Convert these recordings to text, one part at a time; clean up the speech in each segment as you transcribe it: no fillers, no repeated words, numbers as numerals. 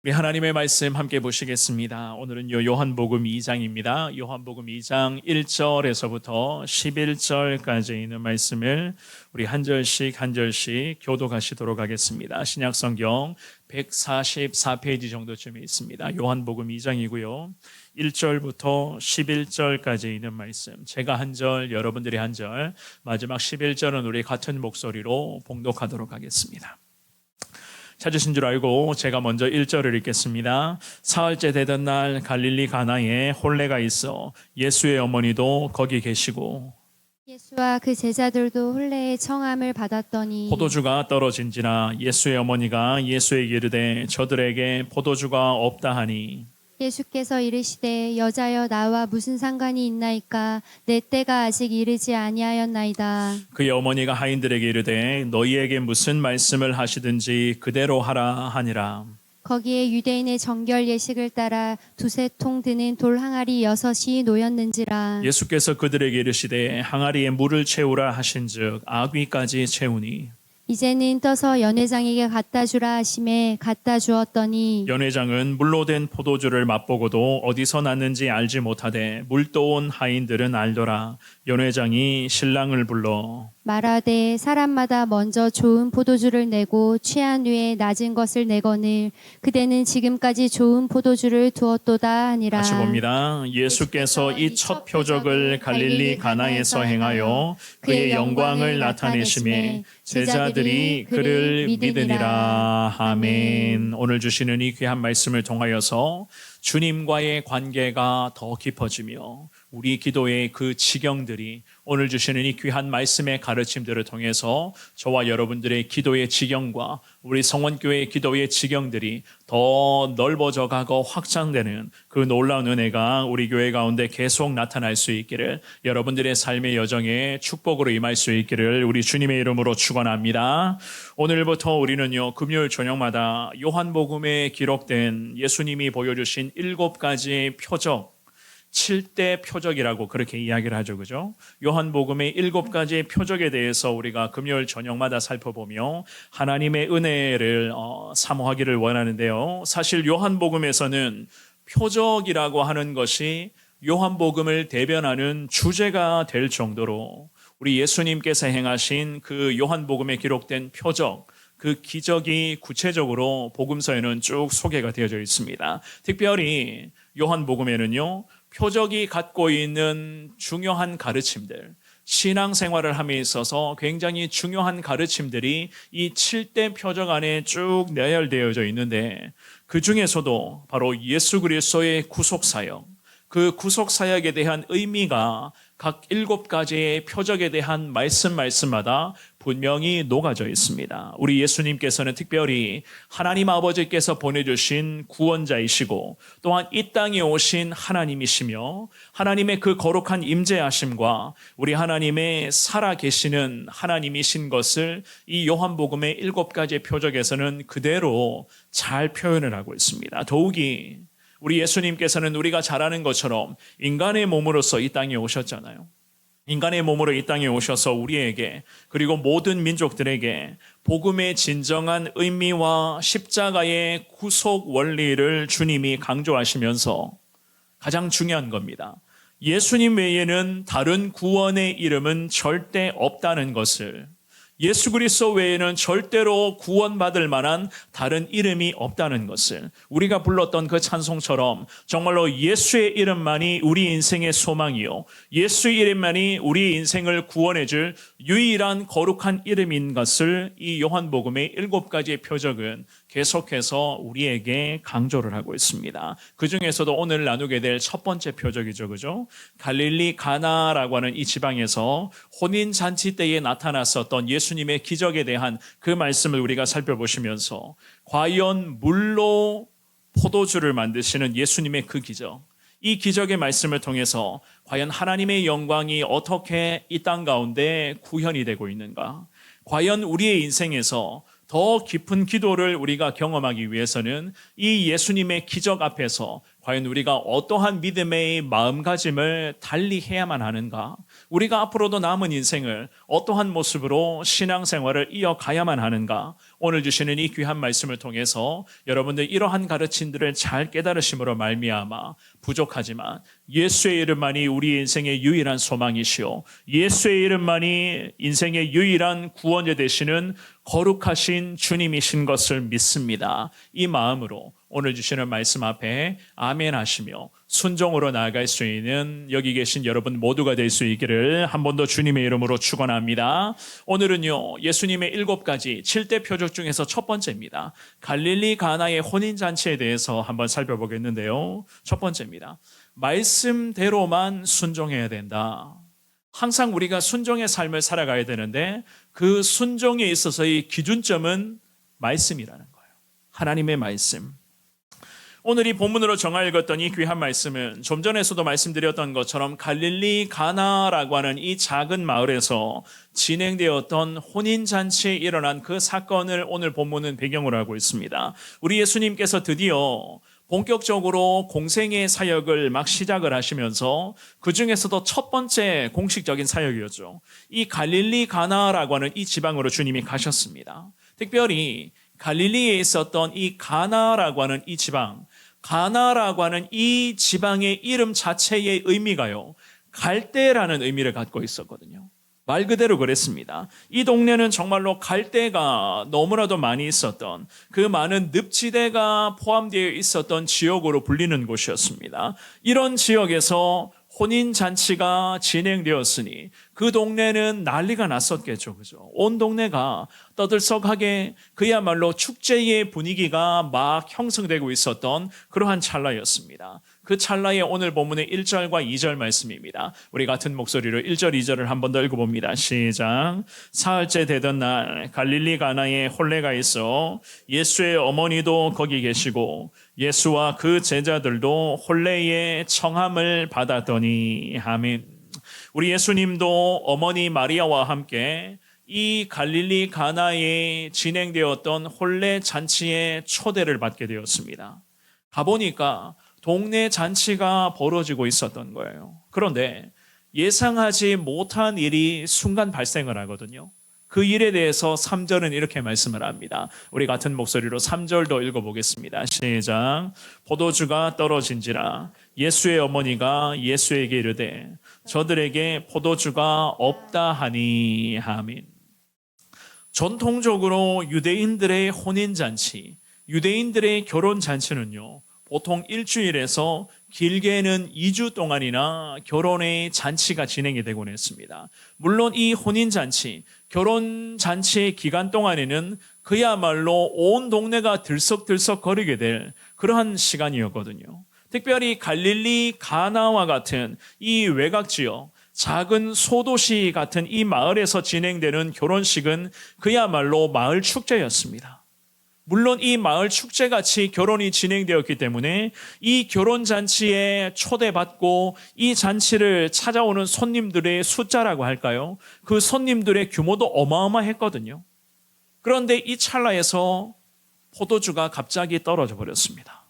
우리 하나님의 말씀 함께 보시겠습니다. 오늘은요 요한복음 2장입니다. 요한복음 2장 1절에서부터 11절까지 있는 말씀을 우리 한 절씩 교독하시도록 하겠습니다. 신약성경 144페이지 정도쯤에 있습니다. 요한복음 2장이고요. 1절부터 11절까지 있는 말씀, 제가 한 절, 여러분들이 한 절, 마지막 11절은 우리 같은 목소리로 봉독하도록 하겠습니다. 찾으신 줄 알고 제가 먼저 1절을 읽겠습니다. 사흘째 되던 날 갈릴리 가나에 혼례가 있어 예수의 어머니도 거기 계시고 예수와 그 제자들도 혼례의 청함을 받았더니 포도주가 떨어진지라 예수의 어머니가 예수에게 이르되 저들에게 포도주가 없다 하니 예수께서 이르시되 여자여 나와 무슨 상관이 있나이까 내 때가 아직 이르지 아니하였나이다. 그의 어머니가 하인들에게 이르되 너희에게 무슨 말씀을 하시든지 그대로 하라 하니라. 거기에 유대인의 정결 예식을 따라 두세 통 드는 돌 항아리 6이 놓였는지라. 예수께서 그들에게 이르시되 항아리에 물을 채우라 하신즉 아귀까지 채우니 이제는 떠서 연회장에게 갖다 주라 하심에 갖다 주었더니 연회장은 물로 된 포도주를 맛보고도 어디서 났는지 알지 못하되 물떠온 하인들은 알더라. 연회장이 신랑을 불러 말하되 사람마다 먼저 좋은 포도주를 내고 취한 후에 낮은 것을 내거늘 그대는 지금까지 좋은 포도주를 두었도다 하니라. 다시 봅니다. 예수께서 이 첫 표적을 갈릴리 가나에서 행하여 그의 영광을 나타내심에 제자들이 그를 믿으니라. 아멘. 오늘 주시는 이 귀한 말씀을 통하여서 주님과의 관계가 더 깊어지며 우리 기도의 그 지경들이 오늘 주시는 이 귀한 말씀의 가르침들을 통해서 저와 여러분들의 기도의 지경과 우리 성원교회의 기도의 지경들이 더 넓어져 가고 확장되는 그 놀라운 은혜가 우리 교회 가운데 계속 나타날 수 있기를, 여러분들의 삶의 여정에 축복으로 임할 수 있기를 우리 주님의 이름으로 축원합니다. 오늘부터 우리는요 금요일 저녁마다 요한복음에 기록된 예수님이 보여주신 7가지의 표적, 7대 표적이라고 그렇게 이야기를 하죠. 그죠? 요한복음의 7가지의 표적에 대해서 우리가 금요일 저녁마다 살펴보며 하나님의 은혜를 사모하기를 원하는데요. 사실 요한복음에서는 표적이라고 하는 것이 요한복음을 대변하는 주제가 될 정도로 우리 예수님께서 행하신 그 요한복음에 기록된 표적, 그 기적이 구체적으로 복음서에는 쭉 소개가 되어져 있습니다. 특별히 요한복음에는요 표적이 갖고 있는 중요한 가르침들, 신앙생활을 함에 있어서 굉장히 중요한 가르침들이 이 7대 표적 안에 쭉 내열되어져 있는데, 그 중에서도 바로 예수 그리스도의 구속사역, 그 구속사역에 대한 의미가 각 7가지의 표적에 대한 말씀마다 분명히 녹아져 있습니다. 우리 예수님께서는 특별히 하나님 아버지께서 보내주신 구원자이시고 또한 이 땅에 오신 하나님이시며 하나님의 그 거룩한 임재하심과 우리 하나님의 살아계시는 하나님이신 것을 이 요한복음의 7가지의 표적에서는 그대로 잘 표현을 하고 있습니다. 더욱이 우리 예수님께서는 우리가 잘 아는 것처럼 인간의 몸으로서 이 땅에 오셨잖아요. 인간의 몸으로 이 땅에 오셔서 우리에게, 그리고 모든 민족들에게 복음의 진정한 의미와 십자가의 구속 원리를 주님이 강조하시면서 가장 중요한 겁니다. 예수님 외에는 다른 구원의 이름은 절대 없다는 것을, 예수 그리스도 외에는 절대로 구원받을 만한 다른 이름이 없다는 것을, 우리가 불렀던 그 찬송처럼 정말로 예수의 이름만이 우리 인생의 소망이요, 예수의 이름만이 우리 인생을 구원해 줄 유일한 거룩한 이름인 것을 이 요한복음의 7가지의 표적은 계속해서 우리에게 강조를 하고 있습니다. 그 중에서도 오늘 나누게 될 첫 번째 표적이죠. 그죠? 갈릴리 가나라고 하는 이 지방에서 혼인잔치 때에 나타났었던 예수님의 기적에 대한 그 말씀을 우리가 살펴보시면서 과연 물로 포도주를 만드시는 예수님의 그 기적, 이 기적의 말씀을 통해서 과연 하나님의 영광이 어떻게 이 땅 가운데 구현이 되고 있는가, 과연 우리의 인생에서 더 깊은 기도를 우리가 경험하기 위해서는 이 예수님의 기적 앞에서 과연 우리가 어떠한 믿음의 마음가짐을 달리 해야만 하는가? 우리가 앞으로도 남은 인생을 어떠한 모습으로 신앙생활을 이어가야만 하는가? 오늘 주시는 이 귀한 말씀을 통해서 여러분들 이러한 가르침들을 잘 깨달으심으로 말미암아 부족하지만 예수의 이름만이 우리 인생의 유일한 소망이시오. 예수의 이름만이 인생의 유일한 구원자 되시는 거룩하신 주님이신 것을 믿습니다. 이 마음으로 오늘 주시는 말씀 앞에 아멘 하시며 순종으로 나아갈 수 있는 여기 계신 여러분 모두가 될 수 있기를 한 번 더 주님의 이름으로 축원합니다. 오늘은요, 예수님의 7가지 7대 표적 중에서 첫 번째입니다. 갈릴리 가나의 혼인잔치에 대해서 한번 살펴보겠는데요. 첫 번째입니다. 말씀대로만 순종해야 된다. 항상 우리가 순종의 삶을 살아가야 되는데 그 순종에 있어서의 기준점은 말씀이라는 거예요. 하나님의 말씀. 오늘 이 본문으로 정하 읽었던 이 귀한 말씀은 좀 전에서도 말씀드렸던 것처럼 갈릴리 가나라고 하는 이 작은 마을에서 진행되었던 혼인잔치에 일어난 그 사건을 오늘 본문은 배경으로 하고 있습니다. 우리 예수님께서 드디어 본격적으로 공생의 사역을 막 시작을 하시면서 그 중에서도 첫 번째 공식적인 사역이었죠. 이 갈릴리 가나라고 하는 이 지방으로 주님이 가셨습니다. 특별히 갈릴리에 있었던 이 가나라고 하는 이 지방, 가나라고 하는 이 지방의 이름 자체의 의미가요, 갈대라는 의미를 갖고 있었거든요. 말 그대로 그랬습니다. 이 동네는 정말로 갈대가 너무나도 많이 있었던 그 많은 늪지대가 포함되어 있었던 지역으로 불리는 곳이었습니다. 이런 지역에서 혼인잔치가 진행되었으니 그 동네는 난리가 났었겠죠. 그죠? 온 동네가 떠들썩하게 그야말로 축제의 분위기가 막 형성되고 있었던 그러한 찰나였습니다. 그 찰나에 오늘 본문의 1절과 2절 말씀입니다. 우리 같은 목소리로 1절, 2절을 한 번 더 읽어봅니다. 시작. 사흘째 되던 날 갈릴리 가나에 혼례가 있어 예수의 어머니도 거기 계시고 예수와 그 제자들도 혼례의 청함을 받았더니 아멘. 우리 예수님도 어머니 마리아와 함께 이 갈릴리 가나에 진행되었던 혼례 잔치에 초대를 받게 되었습니다. 가보니까 동네 잔치가 벌어지고 있었던 거예요. 그런데 예상하지 못한 일이 순간 발생을 하거든요. 그 일에 대해서 3절은 이렇게 말씀을 합니다. 우리 같은 목소리로 3절도 읽어보겠습니다. 시작. 포도주가 떨어진지라 예수의 어머니가 예수에게 이르되 저들에게 포도주가 없다 하니 아멘. 전통적으로 유대인들의 혼인잔치, 유대인들의 결혼잔치는요, 보통 일주일에서 길게는 2주 동안이나 결혼의 잔치가 진행이 되곤 했습니다. 물론 이 혼인잔치, 결혼잔치의 기간 동안에는 그야말로 온 동네가 들썩들썩 거리게 될 그러한 시간이었거든요. 특별히 갈릴리 가나와 같은 이 외곽지역, 작은 소도시 같은 이 마을에서 진행되는 결혼식은 그야말로 마을 축제였습니다. 물론 이 마을 축제같이 결혼이 진행되었기 때문에 이 결혼잔치에 초대받고 이 잔치를 찾아오는 손님들의 숫자라고 할까요? 그 손님들의 규모도 어마어마했거든요. 그런데 이 찰나에서 포도주가 갑자기 떨어져 버렸습니다.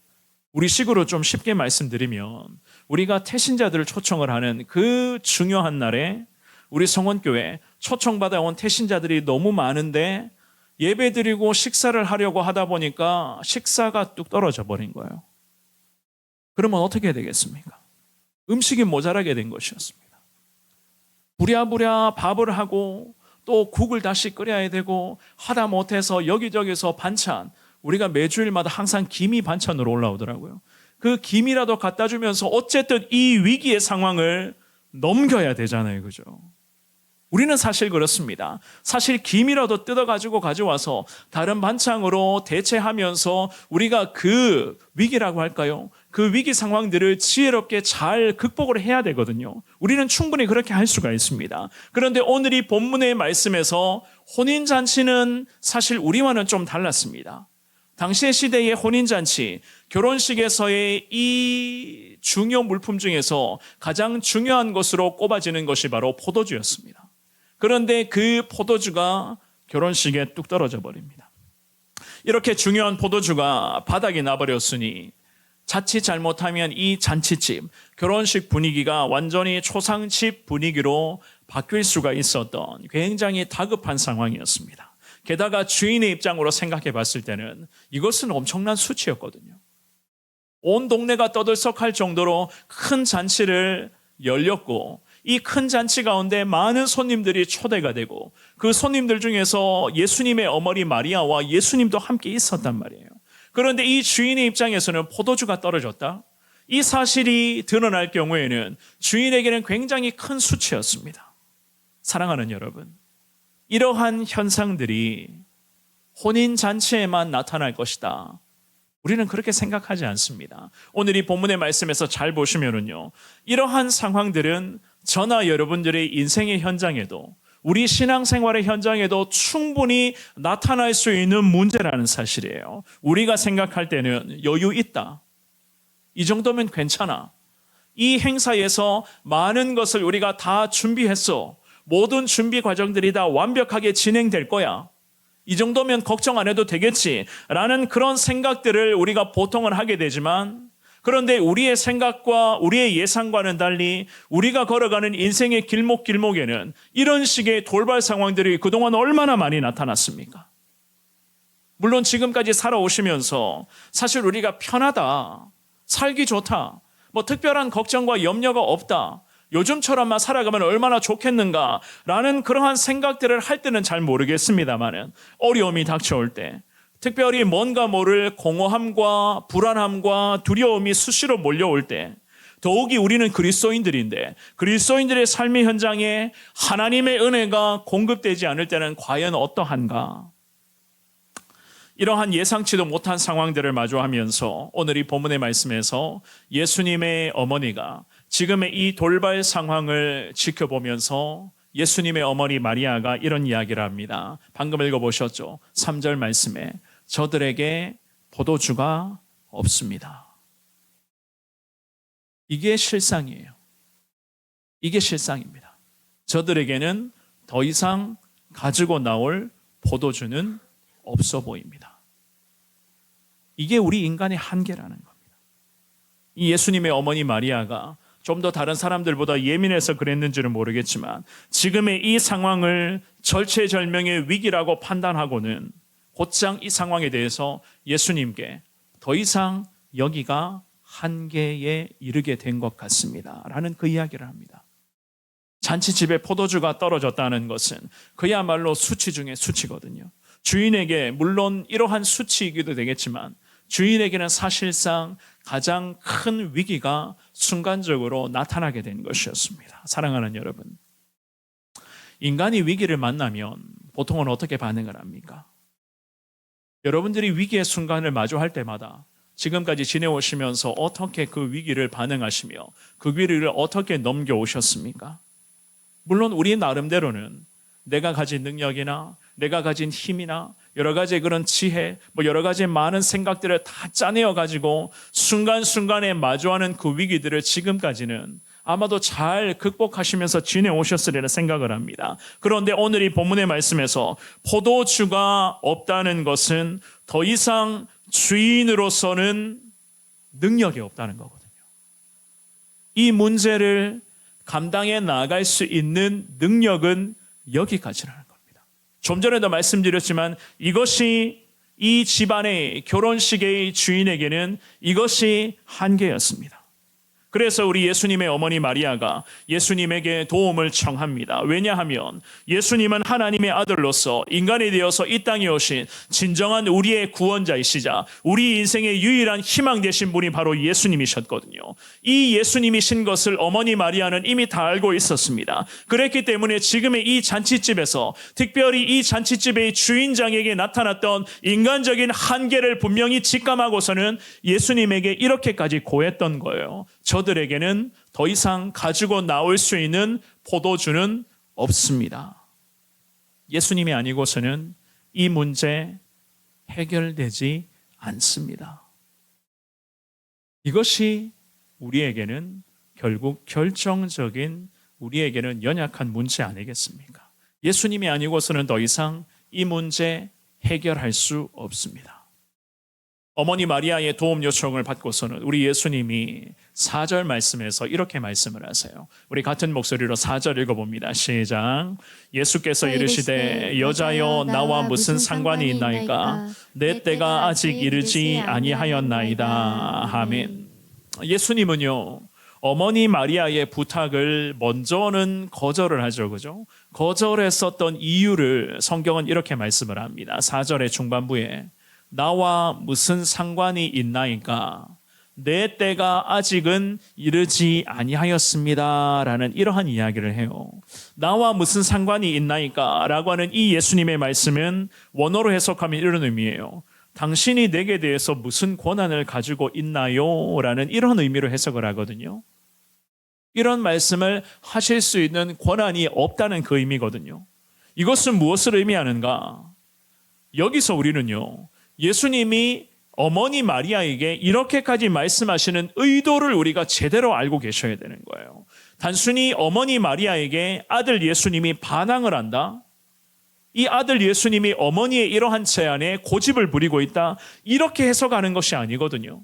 우리 식으로 좀 쉽게 말씀드리면 우리가 태신자들을 초청을 하는 그 중요한 날에 우리 성원교회 초청받아온 태신자들이 너무 많은데 예배드리고 식사를 하려고 하다 보니까 식사가 뚝 떨어져 버린 거예요. 그러면 어떻게 해야 되겠습니까? 음식이 모자라게 된 것이었습니다. 부랴부랴 밥을 하고 또 국을 다시 끓여야 되고 하다 못해서 여기저기서 반찬, 우리가 매주일마다 항상 김이 반찬으로 올라오더라고요. 그 김이라도 갖다 주면서 어쨌든 이 위기의 상황을 넘겨야 되잖아요. 그죠? 우리는 사실 그렇습니다. 사실 김이라도 뜯어가지고 가져와서 다른 반찬으로 대체하면서 우리가 그 위기라고 할까요? 그 위기 상황들을 지혜롭게 잘 극복을 해야 되거든요. 우리는 충분히 그렇게 할 수가 있습니다. 그런데 오늘 이 본문의 말씀에서 혼인잔치는 사실 우리와는 좀 달랐습니다. 당시의 시대의 혼인잔치, 결혼식에서의 이 중요 물품 중에서 가장 중요한 것으로 꼽아지는 것이 바로 포도주였습니다. 그런데 그 포도주가 결혼식에 뚝 떨어져 버립니다. 이렇게 중요한 포도주가 바닥에 나버렸으니 자칫 잘못하면 이 잔치집, 결혼식 분위기가 완전히 초상집 분위기로 바뀔 수가 있었던 굉장히 다급한 상황이었습니다. 게다가 주인의 입장으로 생각해 봤을 때는 이것은 엄청난 수치였거든요. 온 동네가 떠들썩할 정도로 큰 잔치를 열렸고 이 큰 잔치 가운데 많은 손님들이 초대가 되고 그 손님들 중에서 예수님의 어머니 마리아와 예수님도 함께 있었단 말이에요. 그런데 이 주인의 입장에서는 포도주가 떨어졌다. 이 사실이 드러날 경우에는 주인에게는 굉장히 큰 수치였습니다. 사랑하는 여러분, 이러한 현상들이 혼인잔치에만 나타날 것이다. 우리는 그렇게 생각하지 않습니다. 오늘 이 본문의 말씀에서 잘 보시면은요, 이러한 상황들은 저나 여러분들의 인생의 현장에도 우리 신앙생활의 현장에도 충분히 나타날 수 있는 문제라는 사실이에요. 우리가 생각할 때는 여유 있다. 이 정도면 괜찮아. 이 행사에서 많은 것을 우리가 다 준비했어. 모든 준비 과정들이 다 완벽하게 진행될 거야. 이 정도면 걱정 안 해도 되겠지 라는 그런 생각들을 우리가 보통은 하게 되지만, 그런데 우리의 생각과 우리의 예상과는 달리 우리가 걸어가는 인생의 길목길목에는 이런 식의 돌발 상황들이 그동안 얼마나 많이 나타났습니까? 물론 지금까지 살아오시면서 사실 우리가 편하다, 살기 좋다, 뭐 특별한 걱정과 염려가 없다, 요즘처럼만 살아가면 얼마나 좋겠는가라는 그러한 생각들을 할 때는 잘 모르겠습니다만은, 어려움이 닥쳐올 때, 특별히 뭔가 모를 공허함과 불안함과 두려움이 수시로 몰려올 때, 더욱이 우리는 그리스도인들인데 그리스도인들의 삶의 현장에 하나님의 은혜가 공급되지 않을 때는 과연 어떠한가? 이러한 예상치도 못한 상황들을 마주하면서 오늘 이 본문의 말씀에서 예수님의 어머니가 지금의 이 돌발 상황을 지켜보면서 예수님의 어머니 마리아가 이런 이야기를 합니다. 방금 읽어보셨죠? 3절 말씀에 저들에게 포도주가 없습니다. 이게 실상이에요. 이게 실상입니다. 저들에게는 더 이상 가지고 나올 포도주는 없어 보입니다. 이게 우리 인간의 한계라는 겁니다. 이 예수님의 어머니 마리아가 좀 더 다른 사람들보다 예민해서 그랬는지는 모르겠지만 지금의 이 상황을 절체절명의 위기라고 판단하고는 곧장 이 상황에 대해서 예수님께 더 이상 여기가 한계에 이르게 된 것 같습니다 라는 그 이야기를 합니다. 잔치집에 포도주가 떨어졌다는 것은 그야말로 수치 중에 수치거든요. 주인에게 물론 이러한 수치이기도 되겠지만 주인에게는 사실상 가장 큰 위기가 순간적으로 나타나게 된 것이었습니다. 사랑하는 여러분, 인간이 위기를 만나면 보통은 어떻게 반응을 합니까? 여러분들이 위기의 순간을 마주할 때마다 지금까지 지내오시면서 어떻게 그 위기를 반응하시며 그 위기를 어떻게 넘겨오셨습니까? 물론 우리 나름대로는 내가 가진 능력이나 내가 가진 힘이나 여러 가지 그런 지혜, 여러 가지 많은 생각들을 다 짜내어 가지고 순간순간에 마주하는 그 위기들을 지금까지는 아마도 잘 극복하시면서 지내오셨으리라 생각을 합니다. 그런데 오늘 이 본문의 말씀에서 포도주가 없다는 것은 더 이상 주인으로서는 능력이 없다는 거거든요. 이 문제를 감당해 나갈 수 있는 능력은 여기까지라는 겁니다. 좀 전에도 말씀드렸지만 이것이 이 집안의 결혼식의 주인에게는 이것이 한계였습니다. 그래서 우리 예수님의 어머니 마리아가 예수님에게 도움을 청합니다. 왜냐하면 예수님은 하나님의 아들로서 인간이 되어서 이 땅에 오신 진정한 우리의 구원자이시자 우리 인생의 유일한 희망 되신 분이 바로 예수님이셨거든요. 이 예수님이신 것을 어머니 마리아는 이미 다 알고 있었습니다. 그랬기 때문에 지금의 이 잔치집에서 특별히 이 잔치집의 주인장에게 나타났던 인간적인 한계를 분명히 직감하고서는 예수님에게 이렇게까지 고했던 거예요. 저들에게는 더 이상 가지고 나올 수 있는 포도주는 없습니다. 예수님이 아니고서는 이 문제 해결되지 않습니다. 이것이 우리에게는 결국 결정적인 우리에게는 연약한 문제 아니겠습니까? 예수님이 아니고서는 더 이상 이 문제 해결할 수 없습니다. 어머니 마리아의 도움 요청을 받고서는 우리 예수님이 4절 말씀에서 이렇게 말씀을 하세요. 우리 같은 목소리로 4절 읽어봅니다. 시작. 예수께서 이르시되 여자여 나와 무슨 상관이 있나이까 내 때가 아직 이르지 아니하였나이다. 아멘. 예수님은요 어머니 마리아의 부탁을 먼저는 거절을 하죠. 그죠? 거절했었던 이유를 성경은 이렇게 말씀을 합니다. 4절의 중반부에 나와 무슨 상관이 있나이까 내 때가 아직은 이르지 아니하였습니다 라는 이러한 이야기를 해요. 나와 무슨 상관이 있나이까 라고 하는 이 예수님의 말씀은 원어로 해석하면 이런 의미예요. 당신이 내게 대해서 무슨 권한을 가지고 있나요? 라는 이런 의미로 해석을 하거든요. 이런 말씀을 하실 수 있는 권한이 없다는 그 의미거든요. 이것은 무엇을 의미하는가? 여기서 우리는요 예수님이 어머니 마리아에게 이렇게까지 말씀하시는 의도를 우리가 제대로 알고 계셔야 되는 거예요. 단순히 어머니 마리아에게 아들 예수님이 반항을 한다. 이 아들 예수님이 어머니의 이러한 제안에 고집을 부리고 있다. 이렇게 해석하는 것이 아니거든요.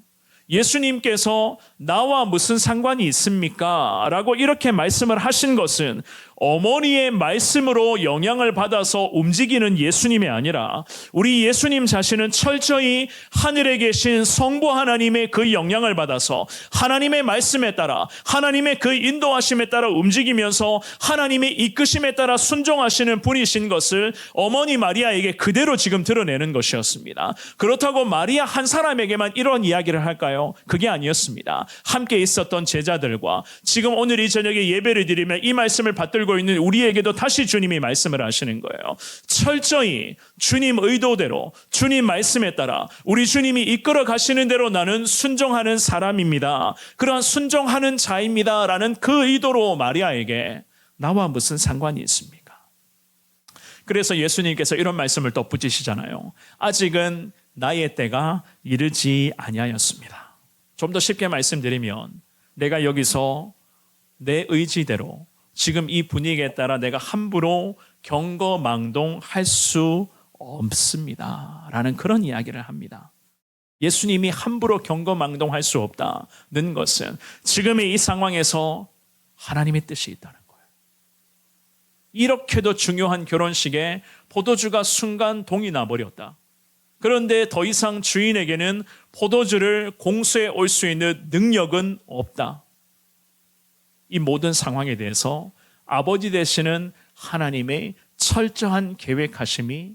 예수님께서 나와 무슨 상관이 있습니까? 라고 이렇게 말씀을 하신 것은 어머니의 말씀으로 영향을 받아서 움직이는 예수님이 아니라 우리 예수님 자신은 철저히 하늘에 계신 성부 하나님의 그 영향을 받아서 하나님의 말씀에 따라 하나님의 그 인도하심에 따라 움직이면서 하나님의 이끄심에 따라 순종하시는 분이신 것을 어머니 마리아에게 그대로 지금 드러내는 것이었습니다. 그렇다고 마리아 한 사람에게만 이런 이야기를 할까요? 그게 아니었습니다. 함께 있었던 제자들과 지금 오늘 이 저녁에 예배를 드리며 이 말씀을 받들고 있는 우리에게도 다시 주님이 말씀을 하시는 거예요. 철저히 주님 의도대로 주님 말씀에 따라 우리 주님이 이끌어 가시는 대로 나는 순종하는 사람입니다. 그러한 순종하는 자입니다. 라는 그 의도로 마리아에게 나와 무슨 상관이 있습니까? 그래서 예수님께서 이런 말씀을 덧붙이시잖아요. 아직은 나의 때가 이르지 아니하였습니다. 좀 더 쉽게 말씀드리면 내가 여기서 내 의지대로 지금 이 분위기에 따라 내가 함부로 경거망동할 수 없습니다. 라는 그런 이야기를 합니다. 예수님이 함부로 경거망동할 수 없다는 것은 지금의 이 상황에서 하나님의 뜻이 있다는 거예요. 이렇게도 중요한 결혼식에 포도주가 순간 동이 나버렸다. 그런데 더 이상 주인에게는 포도주를 공수해 올 수 있는 능력은 없다. 이 모든 상황에 대해서 아버지 되시는 하나님의 철저한 계획하심이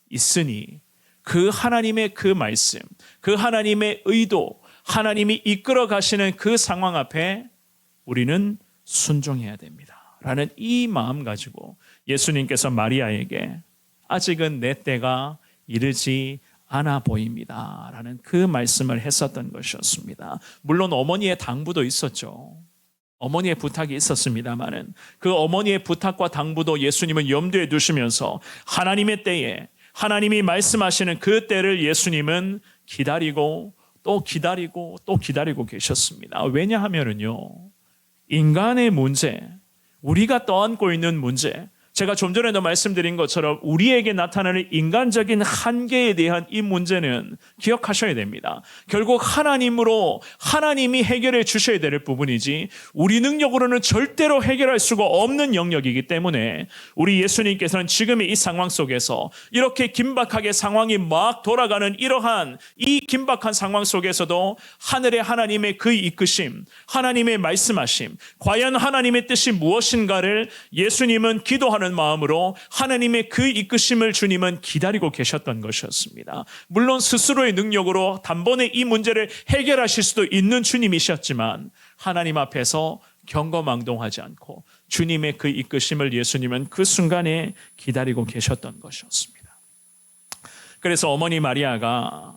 있으니 그 하나님의 그 말씀, 그 하나님의 의도, 하나님이 이끌어 가시는 그 상황 앞에 우리는 순종해야 됩니다. 라는 이 마음 가지고 예수님께서 마리아에게 아직은 내 때가 이르지 않아 보입니다. 라는 그 말씀을 했었던 것이었습니다. 물론 어머니의 당부도 있었죠. 어머니의 부탁이 있었습니다마는 그 어머니의 부탁과 당부도 예수님은 염두에 두시면서 하나님의 때에 하나님이 말씀하시는 그 때를 예수님은 기다리고 또 기다리고 또 기다리고 계셨습니다. 왜냐하면은요, 인간의 문제, 우리가 떠안고 있는 문제, 제가 좀 전에도 말씀드린 것처럼 우리에게 나타나는 인간적인 한계에 대한 이 문제는 기억하셔야 됩니다. 결국 하나님으로 하나님이 해결해 주셔야 될 부분이지 우리 능력으로는 절대로 해결할 수가 없는 영역이기 때문에 우리 예수님께서는 지금의 이 상황 속에서 이렇게 긴박하게 상황이 막 돌아가는 이러한 이 긴박한 상황 속에서도 하늘의 하나님의 그 이끄심, 하나님의 말씀하심, 과연 하나님의 뜻이 무엇인가를 예수님은 기도하는 마음으로 하나님의 그 이끄심을 주님은 기다리고 계셨던 것이었습니다. 물론 스스로의 능력으로 단번에 이 문제를 해결하실 수도 있는 주님이셨지만 하나님 앞에서 경거망동하지 않고 주님의 그 이끄심을 예수님은 그 순간에 기다리고 계셨던 것이었습니다. 그래서 어머니 마리아가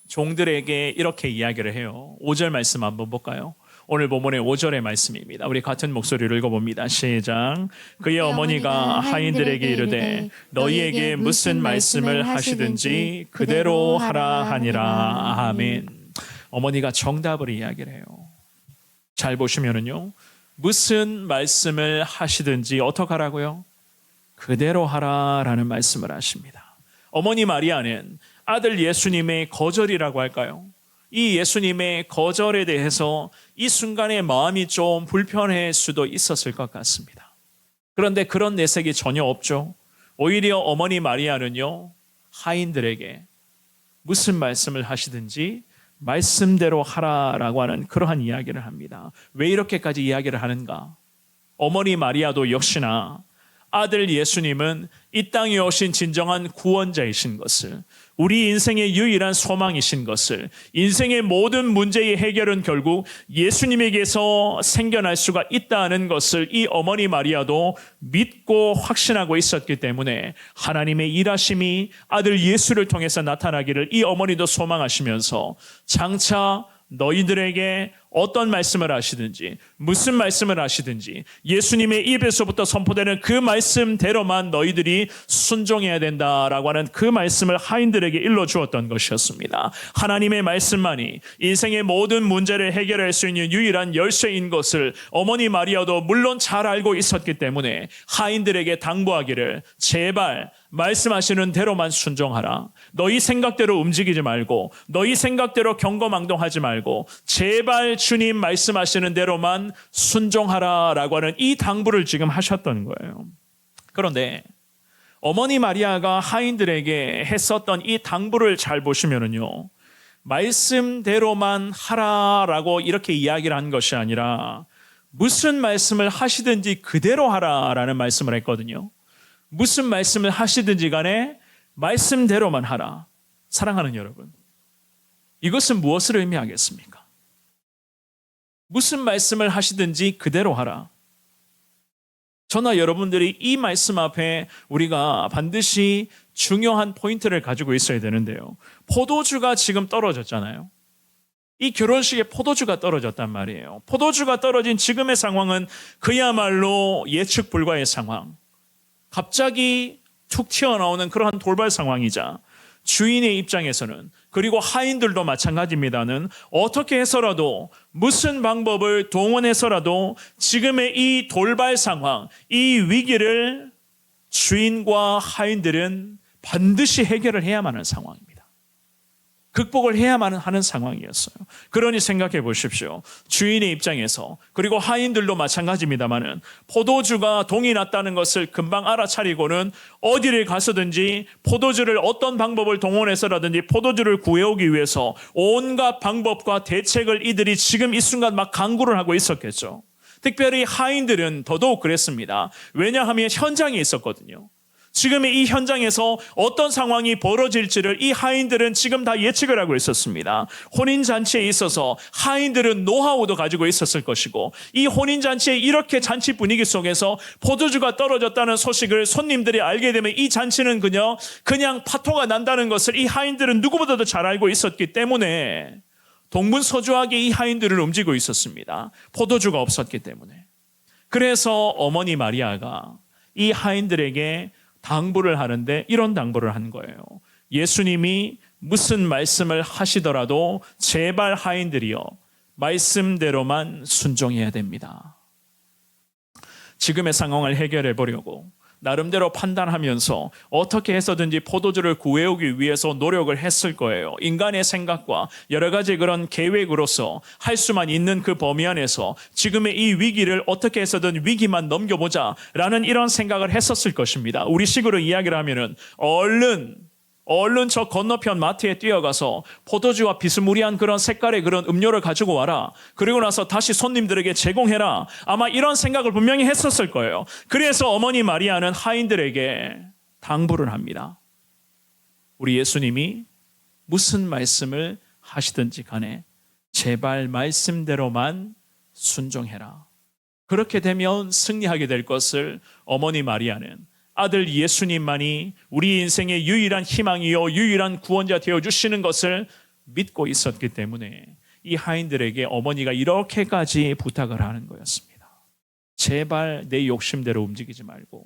종들에게 이렇게 이야기를 해요. 5절 말씀 한번 볼까요? 오늘 본문의 5절의 말씀입니다. 우리 같은 목소리를 읽어봅니다. 시작. 그의 어머니가 하인들에게 이르되 너희에게 무슨 말씀을 하시든지 그대로 하라 하니라. 아멘. 어머니가 정답을 이야기를 해요. 잘 보시면은요, 무슨 말씀을 하시든지 어떻게 하라고요? 그대로 하라라는 말씀을 하십니다. 어머니 마리아는 아들 예수님의 거절이라고 할까요? 이 예수님의 거절에 대해서 이 순간에 마음이 좀 불편할 수도 있었을 것 같습니다. 그런데 그런 내색이 전혀 없죠. 오히려 어머니 마리아는요, 하인들에게 무슨 말씀을 하시든지 말씀대로 하라라고 하는 그러한 이야기를 합니다. 왜 이렇게까지 이야기를 하는가? 어머니 마리아도 역시나 아들 예수님은 이 땅에 오신 진정한 구원자이신 것을, 우리 인생의 유일한 소망이신 것을, 인생의 모든 문제의 해결은 결국 예수님에게서 생겨날 수가 있다는 것을 이 어머니 마리아도 믿고 확신하고 있었기 때문에 하나님의 일하심이 아들 예수를 통해서 나타나기를 이 어머니도 소망하시면서 장차 너희들에게 어떤 말씀을 하시든지 무슨 말씀을 하시든지 예수님의 입에서부터 선포되는 그 말씀대로만 너희들이 순종해야 된다라고 하는 그 말씀을 하인들에게 일러주었던 것이었습니다. 하나님의 말씀만이 인생의 모든 문제를 해결할 수 있는 유일한 열쇠인 것을 어머니 마리아도 물론 잘 알고 있었기 때문에 하인들에게 당부하기를 제발 말씀하시는 대로만 순종하라. 너희 생각대로 움직이지 말고 너희 생각대로 경거망동하지 말고 제발 주님 말씀하시는 대로만 순종하라라고 하는 이 당부를 지금 하셨던 거예요. 그런데 어머니 마리아가 하인들에게 했었던 이 당부를 잘 보시면은요, 말씀대로만 하라라고 이렇게 이야기를 한 것이 아니라 무슨 말씀을 하시든지 그대로 하라라는 말씀을 했거든요. 무슨 말씀을 하시든지 간에 말씀대로만 하라. 사랑하는 여러분, 이것은 무엇을 의미하겠습니까? 무슨 말씀을 하시든지 그대로 하라. 저나 여러분들이 이 말씀 앞에 우리가 반드시 중요한 포인트를 가지고 있어야 되는데요. 포도주가 지금 떨어졌잖아요. 이 결혼식에 포도주가 떨어졌단 말이에요. 포도주가 떨어진 지금의 상황은 그야말로 예측 불가의 상황. 갑자기 툭 튀어나오는 그러한 돌발 상황이자 주인의 입장에서는, 그리고 하인들도 마찬가지입니다는, 어떻게 해서라도 무슨 방법을 동원해서라도 지금의 이 돌발 상황, 이 위기를 주인과 하인들은 반드시 해결을 해야만 하는 상황입니다. 극복을 해야만 하는 상황이었어요. 그러니 생각해 보십시오. 주인의 입장에서, 그리고 하인들도 마찬가지입니다마는 포도주가 동이 났다는 것을 금방 알아차리고는 어디를 가서든지 포도주를 어떤 방법을 동원해서라든지 포도주를 구해오기 위해서 온갖 방법과 대책을 이들이 지금 이 순간 막 강구를 하고 있었겠죠. 특별히 하인들은 더더욱 그랬습니다. 왜냐하면 현장에 있었거든요. 지금의 이 현장에서 어떤 상황이 벌어질지를 이 하인들은 지금 다 예측을 하고 있었습니다. 혼인잔치에 있어서 하인들은 노하우도 가지고 있었을 것이고, 이 혼인잔치의 이렇게 잔치 분위기 속에서 포도주가 떨어졌다는 소식을 손님들이 알게 되면 이 잔치는 그냥 파토가 난다는 것을 이 하인들은 누구보다도 잘 알고 있었기 때문에 동분서주하게 이 하인들을 움직이고 있었습니다. 포도주가 없었기 때문에. 그래서 어머니 마리아가 이 하인들에게 당부를 하는데 이런 당부를 한 거예요. 예수님이 무슨 말씀을 하시더라도 제발 하인들이여 말씀대로만 순종해야 됩니다. 지금의 상황을 해결해 보려고 나름대로 판단하면서 어떻게 해서든지 포도주를 구해오기 위해서 노력을 했을 거예요. 인간의 생각과 여러 가지 그런 계획으로서 할 수만 있는 그 범위 안에서 지금의 이 위기를 어떻게 해서든 위기만 넘겨보자 라는 이런 생각을 했었을 것입니다. 우리 식으로 이야기를 하면은 얼른 저 건너편 마트에 뛰어가서 포도주와 비스무리한 그런 색깔의 그런 음료를 가지고 와라. 그리고 나서 다시 손님들에게 제공해라. 아마 이런 생각을 분명히 했었을 거예요. 그래서 어머니 마리아는 하인들에게 당부를 합니다. 우리 예수님이 무슨 말씀을 하시든지 간에 제발 말씀대로만 순종해라. 그렇게 되면 승리하게 될 것을 어머니 마리아는 아들 예수님만이 우리 인생의 유일한 희망이요 유일한 구원자 되어주시는 것을 믿고 있었기 때문에 이 하인들에게 어머니가 이렇게까지 부탁을 하는 거였습니다. 제발 내 욕심대로 움직이지 말고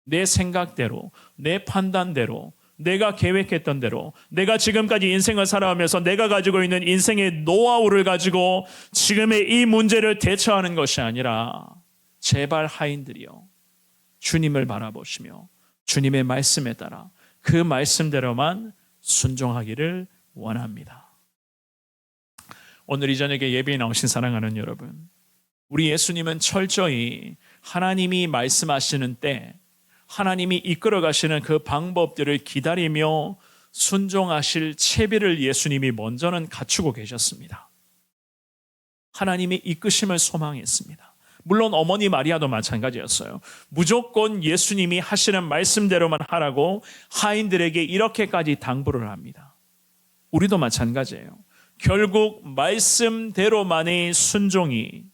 내 생각대로, 내 판단대로, 내가 계획했던 대로, 내가 지금까지 인생을 살아가면서 내가 가지고 있는 인생의 노하우를 가지고 지금의 이 문제를 대처하는 것이 아니라 제발 하인들이요 주님을 바라보시며 주님의 말씀에 따라 그 말씀대로만 순종하기를 원합니다. 오늘 이 저녁에 예배에 나오신 사랑하는 여러분, 우리 예수님은 철저히 하나님이 말씀하시는 때, 하나님이 이끌어 가시는 그 방법들을 기다리며 순종하실 채비를 예수님이 먼저는 갖추고 계셨습니다. 하나님의 이끄심을 소망했습니다. 물론 어머니 마리아도 마찬가지였어요. 무조건 예수님이 하시는 말씀대로만 하라고 하인들에게 이렇게까지 당부를 합니다. 우리도 마찬가지예요. 결국 말씀대로만의 순종이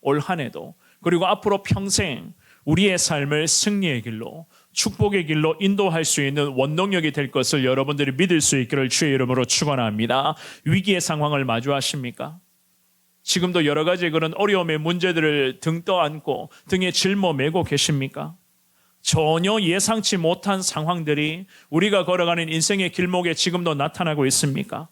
올 한 해도 그리고 앞으로 평생 우리의 삶을 승리의 길로, 축복의 길로 인도할 수 있는 원동력이 될 것을 여러분들이 믿을 수 있기를 주의 이름으로 축원합니다. 위기의 상황을 마주하십니까? 지금도 여러 가지 그런 어려움의 문제들을 등 떠안고 등에 짊어매고 계십니까? 전혀 예상치 못한 상황들이 우리가 걸어가는 인생의 길목에 지금도 나타나고 있습니까?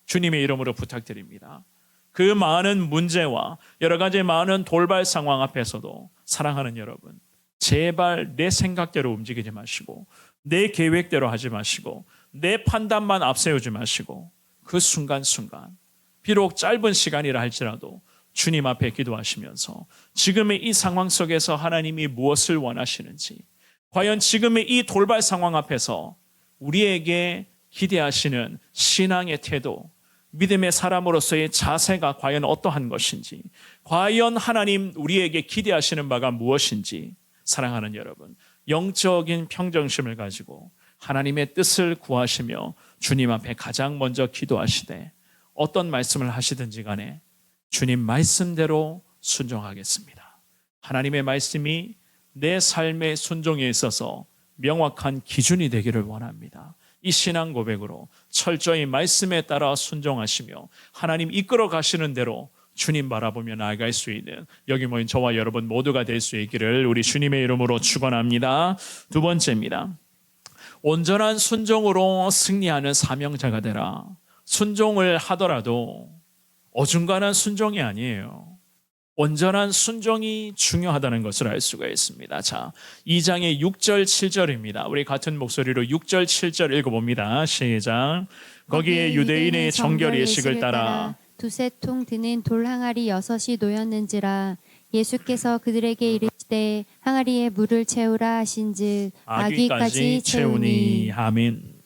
주님의 이름으로 부탁드립니다. 그 많은 문제와 여러 가지 많은 돌발 상황 앞에서도 사랑하는 여러분, 제발 내 생각대로 움직이지 마시고 내 계획대로 하지 마시고 내 판단만 앞세우지 마시고 그 순간순간 비록 짧은 시간이라 할지라도 주님 앞에 기도하시면서 지금의 이 상황 속에서 하나님이 무엇을 원하시는지, 과연 지금의 이 돌발 상황 앞에서 우리에게 기대하시는 신앙의 태도, 믿음의 사람으로서의 자세가 과연 어떠한 것인지, 과연 하나님 우리에게 기대하시는 바가 무엇인지, 사랑하는 여러분, 영적인 평정심을 가지고 하나님의 뜻을 구하시며 주님 앞에 가장 먼저 기도하시되 어떤 말씀을 하시든지 간에 주님 말씀대로 순종하겠습니다. 하나님의 말씀이 내 삶의 순종에 있어서 명확한 기준이 되기를 원합니다. 이 신앙 고백으로 철저히 말씀에 따라 순종하시며 하나님 이끌어 가시는 대로 주님 바라보며 나아갈 수 있는 여기 모인 저와 여러분 모두가 될 수 있기를 우리 주님의 이름으로 축원합니다. 두 번째입니다. 온전한 순종으로 승리하는 사명자가 되라. 순종을 하더라도 어중간한 순종이 아니에요. 온전한 순종이 중요하다는 것을 알 수가 있습니다. 자, 2장의 6절 7절입니다. 우리 같은 목소리로 6절 7절 읽어봅니다. 시작. 거기에 유대인의 정결 예식을 따라 두세 통 드는 돌 항아리 6이 놓였는지라 예수께서 그들에게 이르시되 항아리에 물을 채우라 하신즉 아귀까지 채우니. 아멘.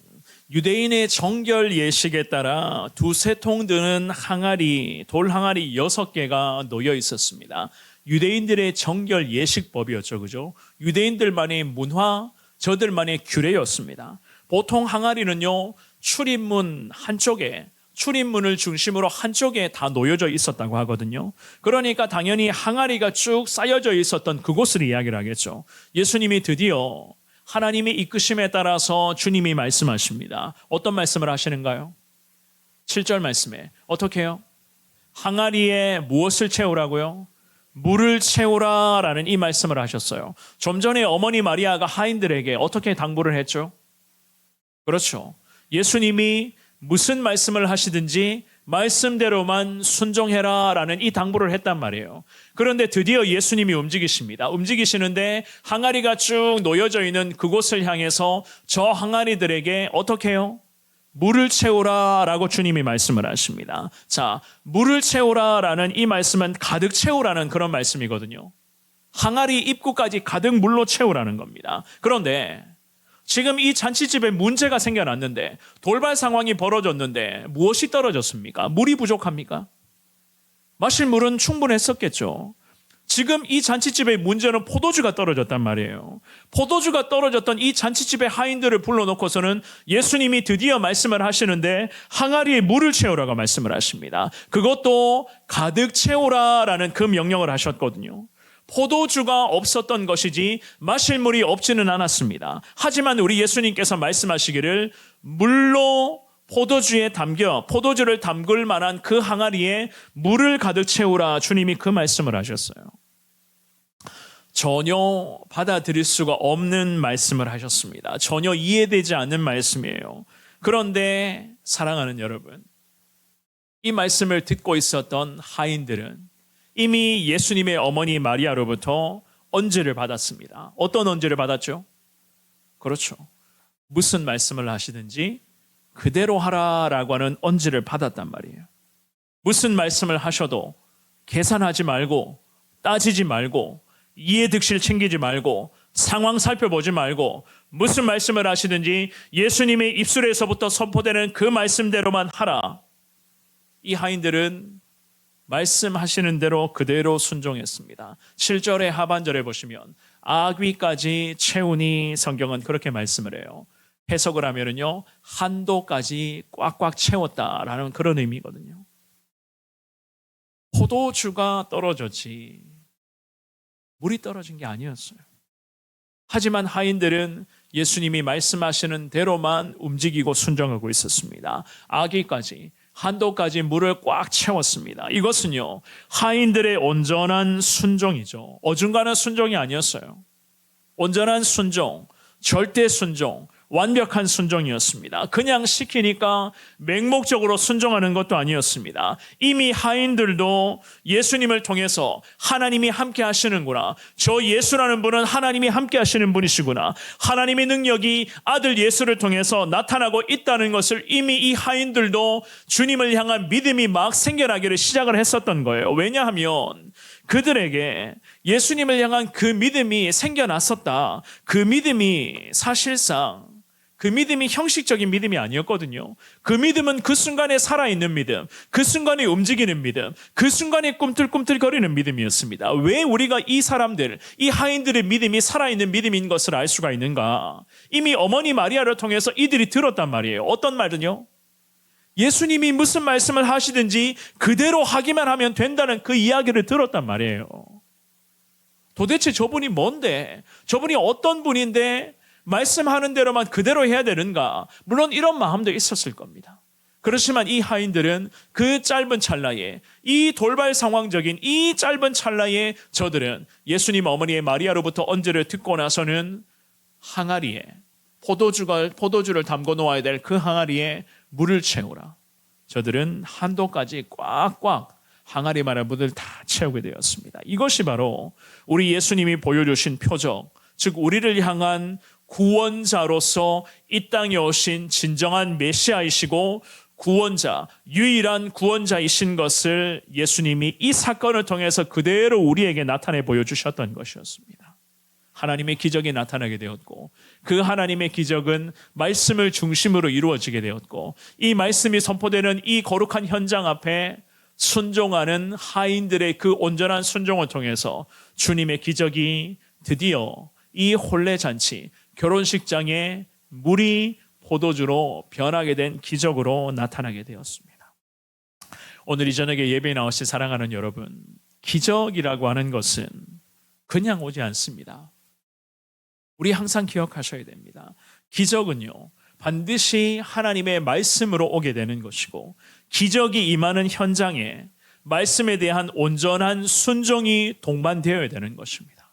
유대인의 정결 예식에 따라 두세 통 드는 항아리, 돌 항아리 6개가 놓여 있었습니다. 유대인들의 정결 예식법이었죠. 그죠? 유대인들만의 문화, 저들만의 규례였습니다. 보통 항아리는요, 출입문 한쪽에, 출입문을 중심으로 한쪽에 다 놓여져 있었다고 하거든요. 그러니까 당연히 항아리가 쭉 쌓여져 있었던 그곳을 이야기를 하겠죠. 예수님이 드디어 하나님의 이끄심에 따라서 주님이 말씀하십니다. 어떤 말씀을 하시는가요? 7절 말씀에 어떻게 해요? 항아리에 무엇을 채우라고요? 물을 채우라라는 이 말씀을 하셨어요. 좀 전에 어머니 마리아가 하인들에게 어떻게 당부를 했죠? 그렇죠. 예수님이 무슨 말씀을 하시든지 말씀대로만 순종해라라는 이 당부를 했단 말이에요. 그런데 드디어 예수님이 움직이십니다. 움직이시는데 항아리가 쭉 놓여져 있는 그곳을 향해서 저 항아리들에게 어떻게 해요? 물을 채우라라고 주님이 말씀을 하십니다. 자, 물을 채우라라는 이 말씀은 가득 채우라는 그런 말씀이거든요. 항아리 입구까지 가득 물로 채우라는 겁니다. 그런데 지금 이 잔치집에 문제가 생겨났는데 돌발 상황이 벌어졌는데 무엇이 떨어졌습니까? 물이 부족합니까? 마실 물은 충분했었겠죠. 지금 이 잔치집의 문제는 포도주가 떨어졌단 말이에요. 포도주가 떨어졌던 이 잔치집의 하인들을 불러놓고서는 예수님이 드디어 말씀을 하시는데 항아리에 물을 채우라고 말씀을 하십니다. 그것도 가득 채우라라는 그 명령을 하셨거든요. 포도주가 없었던 것이지 마실 물이 없지는 않았습니다. 하지만 우리 예수님께서 말씀하시기를 물로 포도주를 담글 만한 그 항아리에 물을 가득 채우라 주님이 그 말씀을 하셨어요. 전혀 받아들일 수가 없는 말씀을 하셨습니다. 전혀 이해되지 않는 말씀이에요. 그런데 사랑하는 여러분, 이 말씀을 듣고 있었던 하인들은 이미 예수님의 어머니 마리아로부터 언지를 받았습니다. 어떤 언지를 받았죠? 그렇죠. 무슨 말씀을 하시든지 그대로 하라라고 하는 언지를 받았단 말이에요. 무슨 말씀을 하셔도 계산하지 말고 따지지 말고 이해득실 챙기지 말고 상황 살펴보지 말고 무슨 말씀을 하시든지 예수님의 입술에서부터 선포되는 그 말씀대로만 하라. 이 하인들은 말씀하시는 대로 그대로 순종했습니다. 7절의 하반절에 보시면 아귀까지 채우니 성경은 그렇게 말씀을 해요. 해석을 하면은요, 한도까지 꽉꽉 채웠다라는 그런 의미거든요. 포도주가 떨어졌지 물이 떨어진 게 아니었어요. 하지만 하인들은 예수님이 말씀하시는 대로만 움직이고 순종하고 있었습니다. 아기까지, 한도까지 물을 꽉 채웠습니다. 이것은요, 하인들의 온전한 순종이죠. 어중간한 순종이 아니었어요. 온전한 순종, 절대 순종, 완벽한 순종이었습니다. 그냥 시키니까 맹목적으로 순종하는 것도 아니었습니다. 이미 하인들도 예수님을 통해서 하나님이 함께 하시는구나. 저 예수라는 분은 하나님이 함께 하시는 분이시구나. 하나님의 능력이 아들 예수를 통해서 나타나고 있다는 것을 이미 이 하인들도 주님을 향한 믿음이 막 생겨나기를 시작을 했었던 거예요. 왜냐하면 그들에게 예수님을 향한 그 믿음이 생겨났었다. 그 믿음이 사실상 그 믿음이 형식적인 믿음이 아니었거든요. 그 믿음은 그 순간에 살아있는 믿음, 그 순간에 움직이는 믿음, 그 순간에 꿈틀꿈틀거리는 믿음이었습니다. 왜 우리가 이 사람들, 이 하인들의 믿음이 살아있는 믿음인 것을 알 수가 있는가? 이미 어머니 마리아를 통해서 이들이 들었단 말이에요. 어떤 말은요? 예수님이 무슨 말씀을 하시든지 그대로 하기만 하면 된다는 그 이야기를 들었단 말이에요. 도대체 저분이 뭔데? 저분이 어떤 분인데 말씀하는 대로만 그대로 해야 되는가? 물론 이런 마음도 있었을 겁니다. 그렇지만 이 하인들은 그 짧은 찰나에, 이 돌발 상황적인 이 짧은 찰나에 저들은 예수님 어머니의 마리아로부터 언지를 듣고 나서는 항아리에 포도주를 담궈 놓아야 될 그 항아리에 물을 채우라. 저들은 한도까지 꽉꽉 항아리만한 물을 다 채우게 되었습니다. 이것이 바로 우리 예수님이 보여주신 표적, 즉 우리를 향한 구원자로서 이 땅에 오신 진정한 메시아이시고 구원자, 유일한 구원자이신 것을 예수님이 이 사건을 통해서 그대로 우리에게 나타내 보여주셨던 것이었습니다. 하나님의 기적이 나타나게 되었고 그 하나님의 기적은 말씀을 중심으로 이루어지게 되었고 이 말씀이 선포되는 이 거룩한 현장 앞에 순종하는 하인들의 그 온전한 순종을 통해서 주님의 기적이 드디어 이 혼례잔치, 결혼식장에 물이 포도주로 변하게 된 기적으로 나타나게 되었습니다. 오늘 이 저녁에 예배에 나오신 사랑하는 여러분, 기적이라고 하는 것은 그냥 오지 않습니다. 우리 항상 기억하셔야 됩니다. 기적은요, 반드시 하나님의 말씀으로 오게 되는 것이고 기적이 임하는 현장에 말씀에 대한 온전한 순종이 동반되어야 되는 것입니다.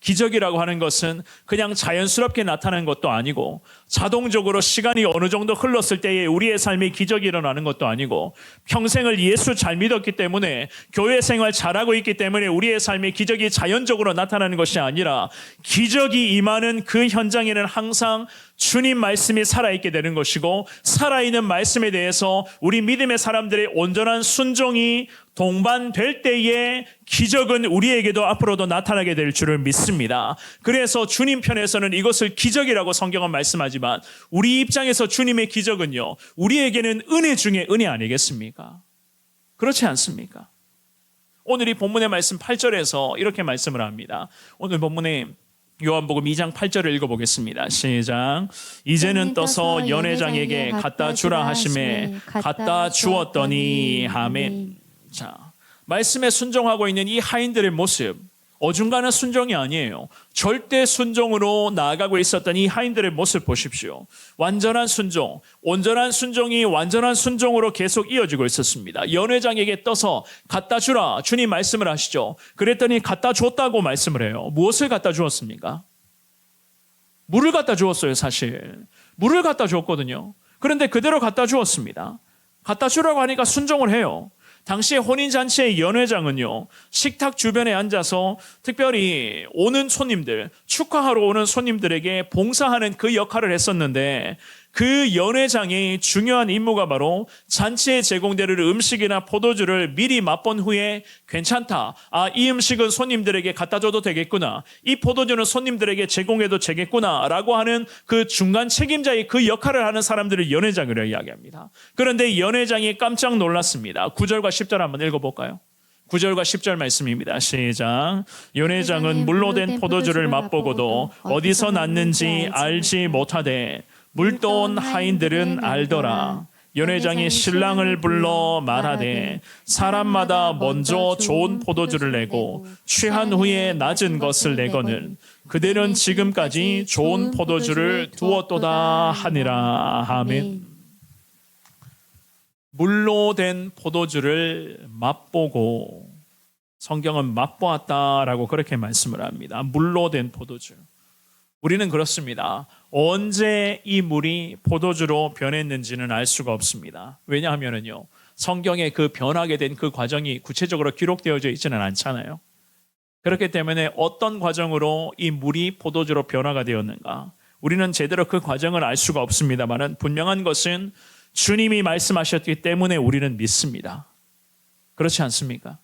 기적이라고 하는 것은 그냥 자연스럽게 나타나는 것도 아니고 자동적으로 시간이 어느 정도 흘렀을 때에 우리의 삶에 기적이 일어나는 것도 아니고 평생을 예수 잘 믿었기 때문에 교회 생활 잘하고 있기 때문에 우리의 삶에 기적이 자연적으로 나타나는 것이 아니라 기적이 임하는 그 현장에는 항상 주님 말씀이 살아있게 되는 것이고 살아있는 말씀에 대해서 우리 믿음의 사람들의 온전한 순종이 동반될 때에 기적은 우리에게도 앞으로도 나타나게 될 줄을 믿습니다. 그래서 주님 편에서는 이것을 기적이라고 성경은 말씀하지만 우리 입장에서 주님의 기적은요, 우리에게는 은혜 중에 은혜 아니겠습니까? 그렇지 않습니까? 오늘 이 본문의 말씀 8절에서 이렇게 말씀을 합니다. 오늘 본문에 요한복음 2장 8절을 읽어보겠습니다. 시작. 이제는 떠서 연회장에게 갖다 주라 하심에 갖다 주었더니 아멘. 자, 말씀에 순종하고 있는 이 하인들의 모습, 어중간한 순종이 아니에요. 절대 순종으로 나아가고 있었던 이 하인들의 모습 보십시오. 완전한 순종, 온전한 순종이 완전한 순종으로 계속 이어지고 있었습니다. 연회장에게 떠서 갖다 주라, 주님 말씀을 하시죠. 그랬더니 갖다 줬다고 말씀을 해요. 무엇을 갖다 주었습니까? 물을 갖다 주었어요, 사실. 물을 갖다 주었거든요. 그런데 그대로 갖다 주었습니다. 갖다 주라고 하니까 순종을 해요. 당시의 혼인잔치의 연회장은요, 식탁 주변에 앉아서 특별히 오는 손님들, 축하하러 오는 손님들에게 봉사하는 그 역할을 했었는데, 그 연회장의 중요한 임무가 바로 잔치에 제공될 음식이나 포도주를 미리 맛본 후에 괜찮다. 이 음식은 손님들에게 갖다 줘도 되겠구나. 이 포도주는 손님들에게 제공해도 되겠구나. 라고 하는 그 중간 책임자의 그 역할을 하는 사람들을 연회장이라고 이야기합니다. 그런데 연회장이 깜짝 놀랐습니다. 9절과 10절 한번 읽어볼까요? 9절과 10절 말씀입니다. 시작. 연회장은 물로 된 포도주를 맛보고도 어디서 났는지 알지 못하되 물떠온 하인들은 알더라. 연회장이 신랑을 불러 말하되 사람마다 먼저 좋은 포도주를 내고 취한 후에 낮은 것을 내거늘 그들은 지금까지 좋은 포도주를 두었도다 하니라. 아멘. 물로 된 포도주를 맛보고, 성경은 맛보았다라고 그렇게 말씀을 합니다. 물로 된 포도주. 우리는 그렇습니다. 언제 이 물이 포도주로 변했는지는 알 수가 없습니다. 왜냐하면요, 성경에 그 변하게 된 그 과정이 구체적으로 기록되어져 있지는 않잖아요. 그렇기 때문에 어떤 과정으로 이 물이 포도주로 변화가 되었는가, 우리는 제대로 그 과정을 알 수가 없습니다만 분명한 것은 주님이 말씀하셨기 때문에 우리는 믿습니다. 그렇지 않습니까?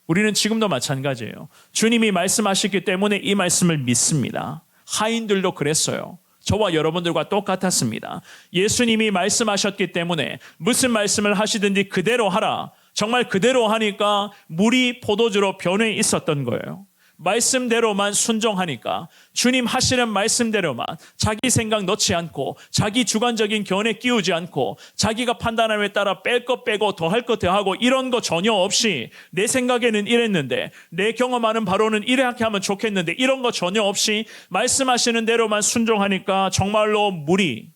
우리는 지금도 마찬가지예요. 주님이 말씀하셨기 때문에 이 말씀을 믿습니다. 하인들도 그랬어요. 저와 여러분들과 똑같았습니다. 예수님이 말씀하셨기 때문에 무슨 말씀을 하시든지 그대로 하라. 정말 그대로 하니까 물이 포도주로 변해 있었던 거예요. 말씀대로만 순종하니까, 주님 하시는 말씀대로만 자기 생각 넣지 않고 자기 주관적인 견해 끼우지 않고 자기가 판단함에 따라 뺄 것 빼고 더할 것 더하고 이런 거 전혀 없이, 내 생각에는 이랬는데 내 경험하는 바로는 이렇게 하면 좋겠는데 이런 거 전혀 없이 말씀하시는 대로만 순종하니까 정말로 물이,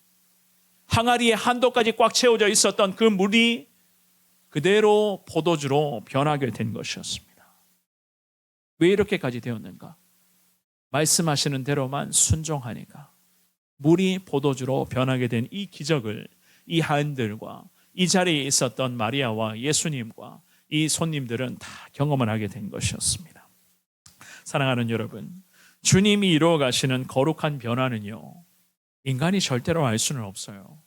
항아리에 한도까지 꽉 채워져 있었던 그 물이 그대로 포도주로 변하게 된 것이었습니다. 왜 이렇게까지 되었는가? 말씀하시는 대로만 순종하니까 물이 포도주로 변하게 된 이 기적을 이 하인들과 이 자리에 있었던 마리아와 예수님과 이 손님들은 다 경험을 하게 된 것이었습니다. 사랑하는 여러분, 주님이 이루어 가시는 거룩한 변화는요, 인간이 절대로 알 수는 없어요.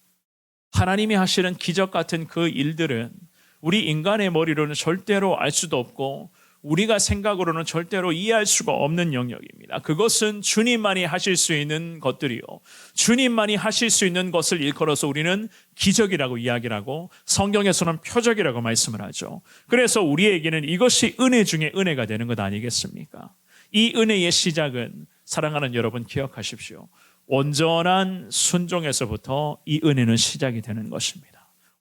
하나님이 하시는 기적 같은 그 일들은 우리 인간의 머리로는 절대로 알 수도 없고 우리가 생각으로는 절대로 이해할 수가 없는 영역입니다. 그것은 주님만이 하실 수 있는 것들이요, 주님만이 하실 수 있는 것을 일컬어서 우리는 기적이라고 이야기를 하고 성경에서는 표적이라고 말씀을 하죠. 그래서 우리에게는 이것이 은혜 중에 은혜가 되는 것 아니겠습니까? 이 은혜의 시작은, 사랑하는 여러분 기억하십시오, 온전한 순종에서부터 이 은혜는 시작이 되는 것입니다.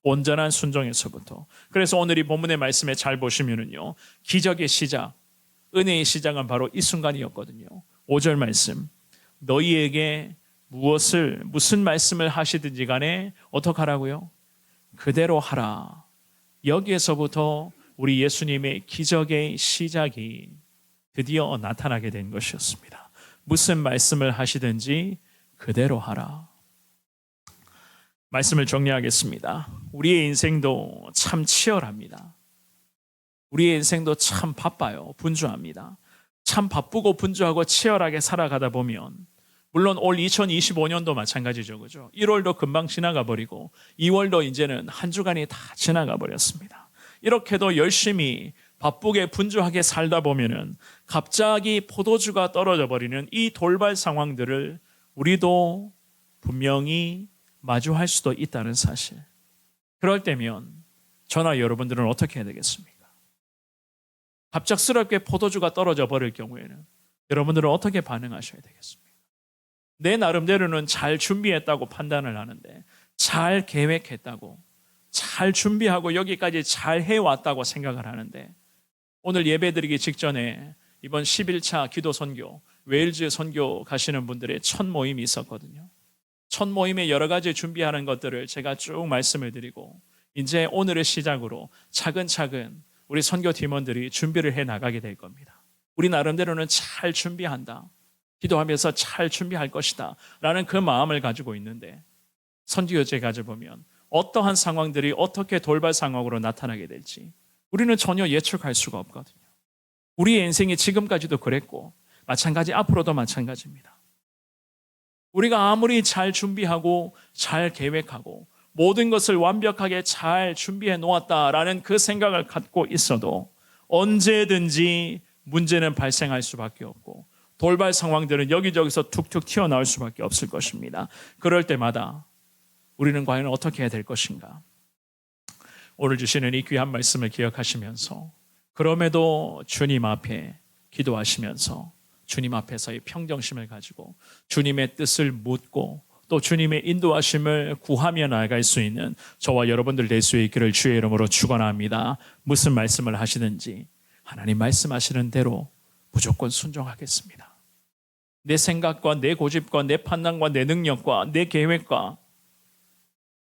온전한 순종에서부터. 그래서 오늘 이 본문의 말씀에 잘 보시면은요, 기적의 시작, 은혜의 시작은 바로 이 순간이었거든요. 5절 말씀, 너희에게 무슨 말씀을 하시든지 간에 어떻게 하라고요? 그대로 하라. 여기에서부터 우리 예수님의 기적의 시작이 드디어 나타나게 된 것이었습니다. 무슨 말씀을 하시든지 그대로 하라. 말씀을 정리하겠습니다. 우리의 인생도 참 치열합니다. 우리의 인생도 참 바빠요. 분주합니다. 참 바쁘고 분주하고 치열하게 살아가다 보면, 물론 올 2025년도 마찬가지죠. 그죠? 1월도 금방 지나가 버리고 2월도 이제는 한 주간이 다 지나가 버렸습니다. 이렇게도 열심히 바쁘게 분주하게 살다 보면은 갑자기 포도주가 떨어져 버리는 이 돌발 상황들을 우리도 분명히 마주할 수도 있다는 사실. 그럴 때면 저나 여러분들은 어떻게 해야 되겠습니까? 갑작스럽게 포도주가 떨어져 버릴 경우에는 여러분들은 어떻게 반응하셔야 되겠습니까? 내 나름대로는 잘 준비했다고 판단을 하는데, 잘 계획했다고, 잘 준비하고 여기까지 잘 해왔다고 생각을 하는데, 오늘 예배드리기 직전에 이번 11차 기도 선교, 웨일즈 선교 가시는 분들의 첫 모임이 있었거든요. 첫 모임에 여러 가지 준비하는 것들을 제가 쭉 말씀을 드리고, 이제 오늘의 시작으로 차근차근 우리 선교 팀원들이 준비를 해 나가게 될 겁니다. 우리 나름대로는 잘 준비한다, 기도하면서 잘 준비할 것이다 라는 그 마음을 가지고 있는데, 선교여제 가져보면 어떠한 상황들이 어떻게 돌발 상황으로 나타나게 될지, 우리는 전혀 예측할 수가 없거든요. 우리의 인생이 지금까지도 그랬고 마찬가지 앞으로도 마찬가지입니다. 우리가 아무리 잘 준비하고 잘 계획하고 모든 것을 완벽하게 잘 준비해 놓았다라는 그 생각을 갖고 있어도 언제든지 문제는 발생할 수밖에 없고 돌발 상황들은 여기저기서 툭툭 튀어나올 수밖에 없을 것입니다. 그럴 때마다 우리는 과연 어떻게 해야 될 것인가? 오늘 주시는 이 귀한 말씀을 기억하시면서 그럼에도 주님 앞에 기도하시면서 주님 앞에서의 평정심을 가지고 주님의 뜻을 묻고 또 주님의 인도하심을 구하며 나아갈 수 있는 저와 여러분들 될 수 있기를 주의 이름으로 축원합니다. 무슨 말씀을 하시든지 하나님 말씀하시는 대로 무조건 순종하겠습니다. 내 생각과 내 고집과 내 판단과 내 능력과 내 계획과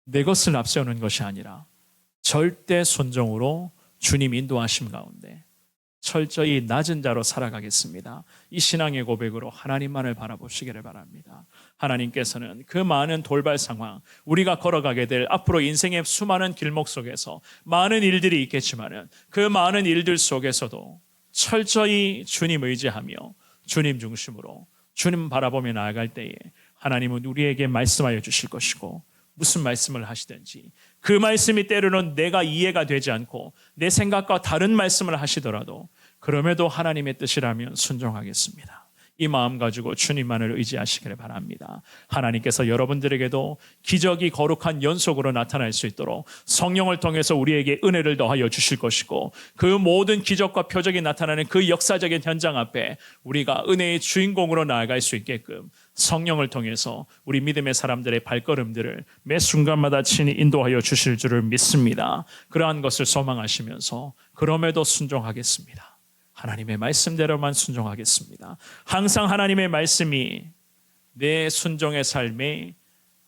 내 것을 앞세우는 것이 아니라 절대 순종으로 주님 인도하심 가운데 철저히 낮은 자로 살아가겠습니다. 이 신앙의 고백으로 하나님만을 바라보시기를 바랍니다. 하나님께서는 그 많은 돌발 상황, 우리가 걸어가게 될 앞으로 인생의 수많은 길목 속에서 많은 일들이 있겠지만 그 많은 일들 속에서도 철저히 주님 의지하며 주님 중심으로 주님 바라보며 나아갈 때에 하나님은 우리에게 말씀하여 주실 것이고 무슨 말씀을 하시든지 그 말씀이 때로는 내가 이해가 되지 않고 내 생각과 다른 말씀을 하시더라도 그럼에도 하나님의 뜻이라면 순종하겠습니다. 이 마음 가지고 주님만을 의지하시기를 바랍니다. 하나님께서 여러분들에게도 기적이 거룩한 연속으로 나타날 수 있도록 성령을 통해서 우리에게 은혜를 더하여 주실 것이고 그 모든 기적과 표적이 나타나는 그 역사적인 현장 앞에 우리가 은혜의 주인공으로 나아갈 수 있게끔 성령을 통해서 우리 믿음의 사람들의 발걸음들을 매 순간마다 친히 인도하여 주실 줄을 믿습니다. 그러한 것을 소망하시면서 그럼에도 순종하겠습니다. 하나님의 말씀대로만 순종하겠습니다. 항상 하나님의 말씀이 내 순종의 삶의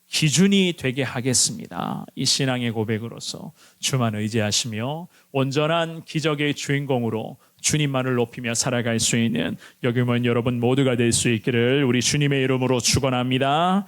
기준이 되게 하겠습니다. 이 신앙의 고백으로서 주만 의지하시며 온전한 기적의 주인공으로 주님만을 높이며 살아갈 수 있는 여기 모인 여러분 모두가 될 수 있기를 우리 주님의 이름으로 축원합니다.